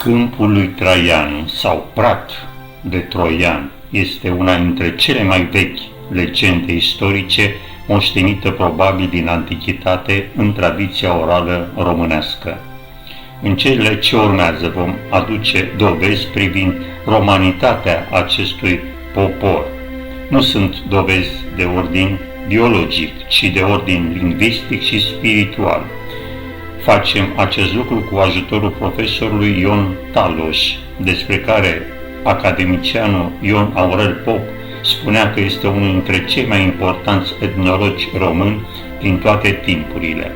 Câmpul lui Traian sau Prat de Troian este una dintre cele mai vechi legende istorice moștenită probabil din antichitate în tradiția orală românească. În cele ce urmează vom aduce dovezi privind romanitatea acestui popor. Nu sunt dovezi de ordin biologic, ci de ordin lingvistic și spiritual. Facem acest lucru cu ajutorul profesorului Ion Taloș, despre care academicianul Ion Aurel Pop spunea că este unul dintre cei mai importanți etnologi români din toate timpurile.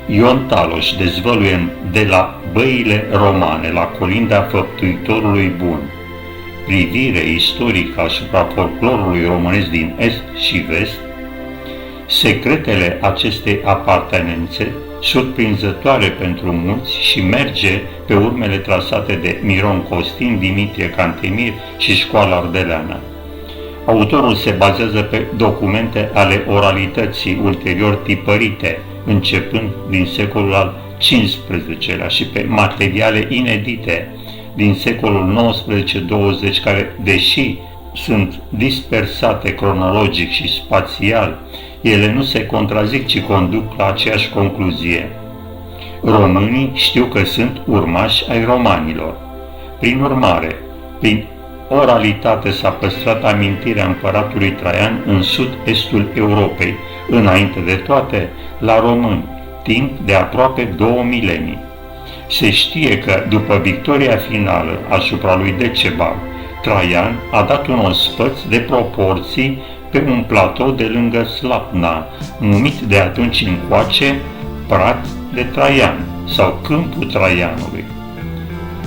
Ion Taloș dezvăluie de la băile romane la colinda făptuitorului bun, privire istorică asupra folclorului românesc din est și vest, secretele acestei apartenențe, surprinzătoare pentru mulți, și merge pe urmele trasate de Miron Costin, Dimitrie Cantemir și școala ardeleană. Autorul se bazează pe documente ale oralității ulterior tipărite, începând din secolul al XV-lea și pe materiale inedite din secolul XIX-20, care, deși sunt dispersate cronologic și spațial, ele nu se contrazic, ci conduc la aceeași concluzie. Românii știu că sunt urmași ai romanilor. Prin urmare, prin oralitate s-a păstrat amintirea împăratului Traian în sud-estul Europei, înainte de toate la români, timp de aproape 2 milenii. Se știe că, după victoria finală asupra lui Decebal, Traian a dat un ospăț de proporții pe un platou de lângă Slapna, numit de atunci încoace Prat de Traian sau Câmpul Traianului.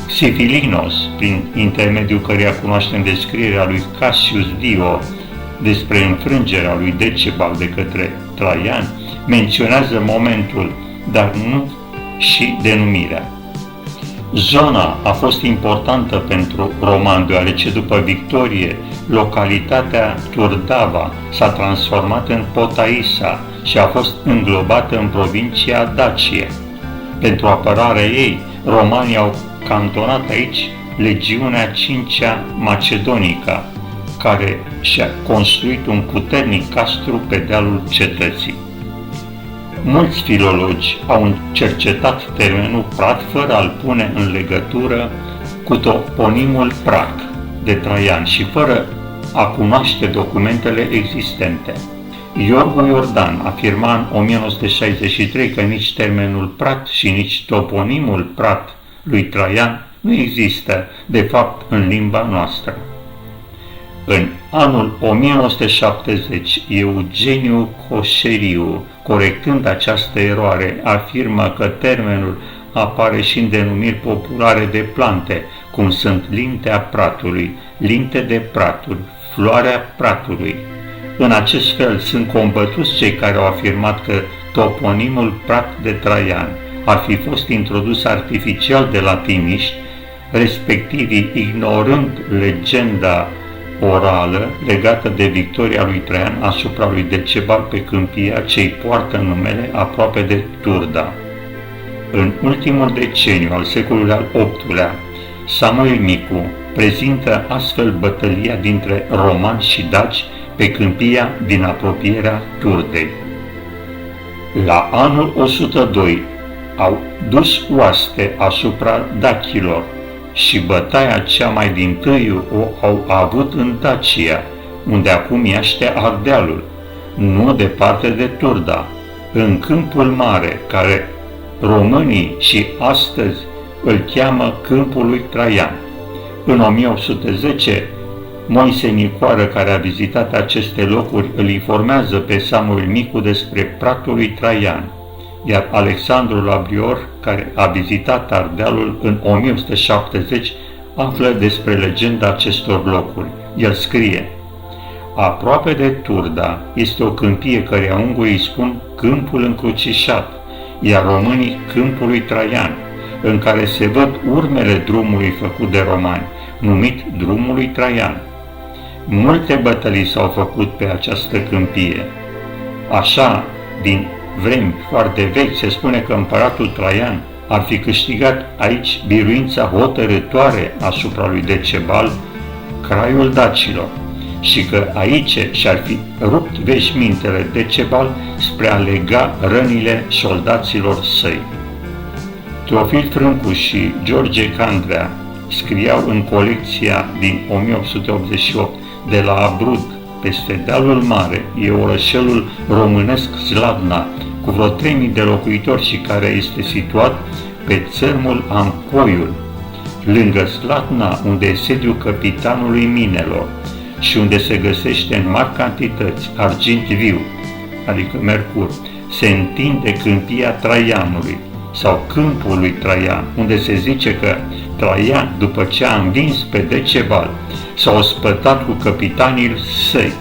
Sifilinos, prin intermediul căreia cunoaștem descrierea lui Cassius Dio despre înfrângerea lui Decebal de către Traian, menționează momentul, dar nu și denumirea. Zona a fost importantă pentru romani, deoarece după victorie, localitatea Turdava s-a transformat în Potaisa și a fost înglobată în provincia Dacia. Pentru apărarea ei, romanii au cantonat aici legiunea 5-a Macedonica, care și-a construit un puternic castru pe dealul cetății. Mulți filologi au cercetat termenul Prat fără a-l pune în legătură cu toponimul Prat de Traian și fără a cunoaște documentele existente. Iorgu Iordan afirma în 1963 că nici termenul Prat și nici toponimul Prat lui Traian nu există, de fapt, în limba noastră. În anul 1970, Eugeniu Coșeriu, corectând această eroare, afirmă că termenul apare și în denumiri populare de plante, cum sunt lintea pratului, linte de praturi, floarea pratului. În acest fel sunt combătuți cei care au afirmat că toponimul Prat de Traian ar fi fost introdus artificial de latiniști, respectivii ignorând legenda orală legată de victoria lui Traian asupra lui Decebal pe câmpia ce-i poartă numele aproape de Turda. În ultimul deceniu al secolului al VIII-lea, Samuel Micu prezintă astfel bătălia dintre romani și daci pe câmpia din apropierea Turdei. La anul 102 au dus oaste asupra dachilor și bătaia cea mai dintâi o au avut în Dacia, unde acum iaște Ardealul, nu departe de Turda, în Câmpul Mare, care românii și astăzi îl cheamă Câmpul lui Traian. În 1810, Moise Nicoară, care a vizitat aceste locuri, îl informează pe Samuel Micu despre Pratul lui Traian, iar Alexandru Labrior, care a vizitat Ardealul în 1170, află despre legenda acestor locuri. El scrie: aproape de Turda este o câmpie căreia ungurii spun Câmpul Încrucișat, iar românii Câmpul lui Traian, în care se văd urmele drumului făcut de romani, numit Drumul lui Traian. Multe bătălii s-au făcut pe această câmpie. Așa, din vremi foarte vechi, se spune că împăratul Traian ar fi câștigat aici biruința hotărâtoare asupra lui Decebal, craiul dacilor, și că aici și-ar fi rupt veșmintele Decebal spre a lega rănile soldaților săi. Teofil Frâncu și George Candrea scriau în colecția din 1888: de la Abrud, peste dealul mare, e orășelul românesc Slavna, cu vreo 3000 de locuitori și care este situat pe țărmul Ampoiul, lângă Slatna, unde e sediul capitanului minelor și unde se găsește în mari cantități argint viu, adică mercur, se întinde câmpia Traianului sau câmpul lui Traian, unde se zice că Traian, după ce a învins pe Decebal, s-a ospătat cu capitanii săi.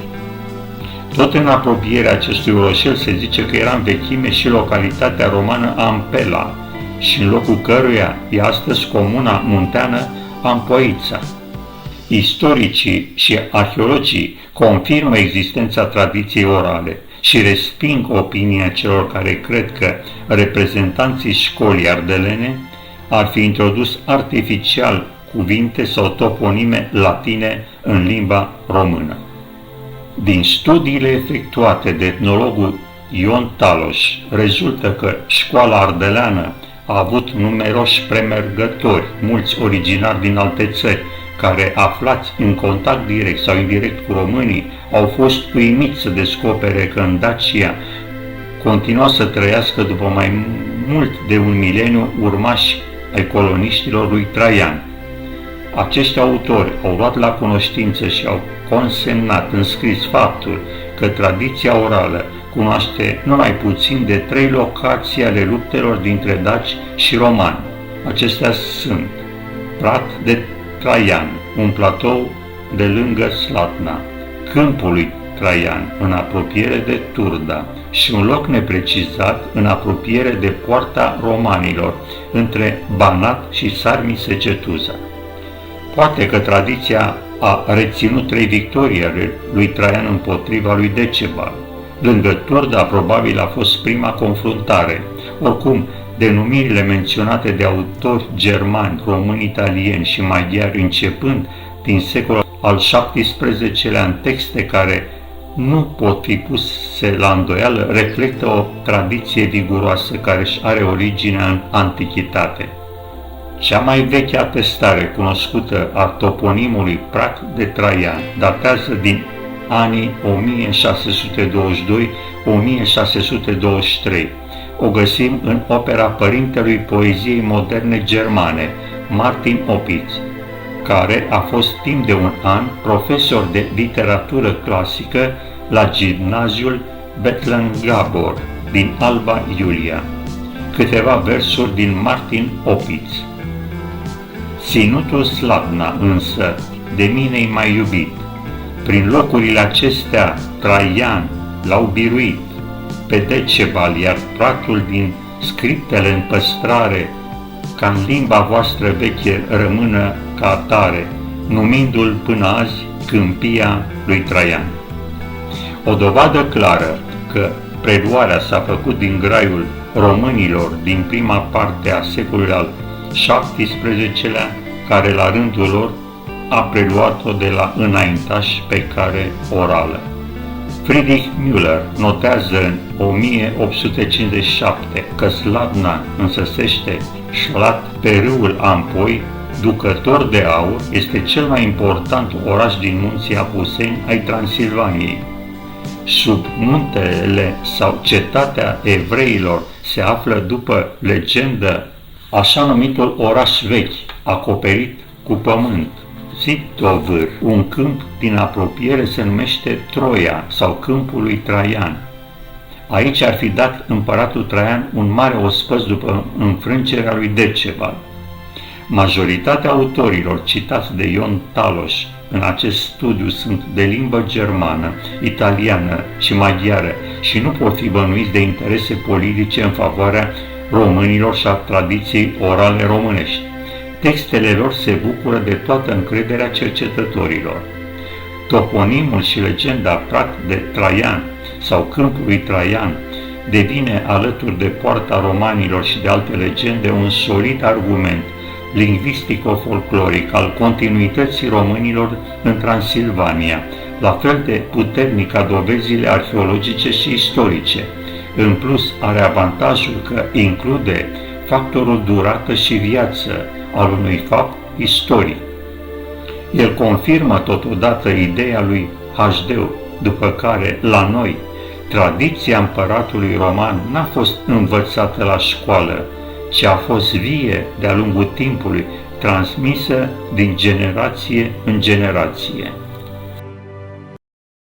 Tot în apropierea acestui orășel se zice că era în vechime și localitatea romană Ampela, și în locul căruia e astăzi comuna munteană Ampoița. Istoricii și arheologii confirmă existența tradiției orale și resping opinia celor care cred că reprezentanții școlii ardelene ar fi introdus artificial cuvinte sau toponime latine în limba română. Din studiile efectuate de etnologul Ion Taloș rezultă că școala ardeleană a avut numeroși premergători, mulți originari din alte țări, care, aflați în contact direct sau indirect cu românii, au fost uimiți să descopere că în Dacia continua să trăiască după mai mult de un mileniu urmași ai coloniștilor lui Traian. Acești autori au luat la cunoștință și au consemnat în scris faptul că tradiția orală cunoaște numai puțin de 3 locații ale luptelor dintre daci și romani. Acestea sunt Prat de Traian, un platou de lângă Slatna, Câmpul lui Traian, în apropiere de Turda, și un loc neprecizat în apropiere de Poarta Romanilor, între Banat și Sarmi-Secetuza. Poate că tradiția a reținut 3 victorii ale lui Traian împotriva lui Decebal. Lângă Turda probabil a fost prima confruntare. Oricum, denumirile menționate de autori germani, români, italieni și maghiari începând din secolul al XVII-lea în texte care nu pot fi puse la îndoială, reflectă o tradiție viguroasă care își are originea în antichitate. Cea mai veche atestare cunoscută a toponimului Prat de Traian datează din anii 1622-1623. O găsim în opera părintelui poeziei moderne germane, Martin Opitz, care a fost timp de un an profesor de literatură clasică la gimnaziul Bethlen Gabor din Alba Iulia. Câteva versuri din Martin Opitz. Ținutul Slavna însă de mine-i mai iubit, prin locurile acestea Traian l-au biruit pe Decebal, iar pratul din scriptele în păstrare, ca în limba voastră veche rămână ca atare, numindu-l până azi Câmpia lui Traian. O dovadă clară că preluarea s-a făcut din graiul românilor din prima parte a secolului al XVII-lea, care la rândul lor a preluat-o de la înaintași pe cale orală. Friedrich Müller notează în 1857 că Slavna însoțește șlat pe râul Ampoi, ducător de aur, este cel mai important oraș din munții Apuseni ai Transilvaniei. Sub muntele sau cetatea evreilor se află, după legendă, așa numitul oraș vechi, acoperit cu pământ. Zitovâr, un câmp din apropiere, se numește Troia sau Câmpul lui Traian. Aici ar fi dat împăratul Traian un mare ospăț după înfrângerea lui Decebal. Majoritatea autorilor citați de Ion Taloș în acest studiu sunt de limbă germană, italiană și maghiară și nu pot fi bănuiți de interese politice în favoarea românilor și a tradiției orale românești. Textele lor se bucură de toată încrederea cercetătorilor. Toponimul și legenda Prat de Traian sau Câmpul lui Traian devine, alături de Poarta Romanilor și de alte legende, un solid argument lingvistico-folcloric al continuității românilor în Transilvania, la fel de puternic ca dovezile arheologice și istorice. În plus, are avantajul că include factorul durată și viață al unui fapt istoric. El confirmă totodată ideea lui Hașdeu, după care, la noi, tradiția împăratului roman n-a fost învățată la școală, ci a fost vie de-a lungul timpului, transmisă din generație în generație.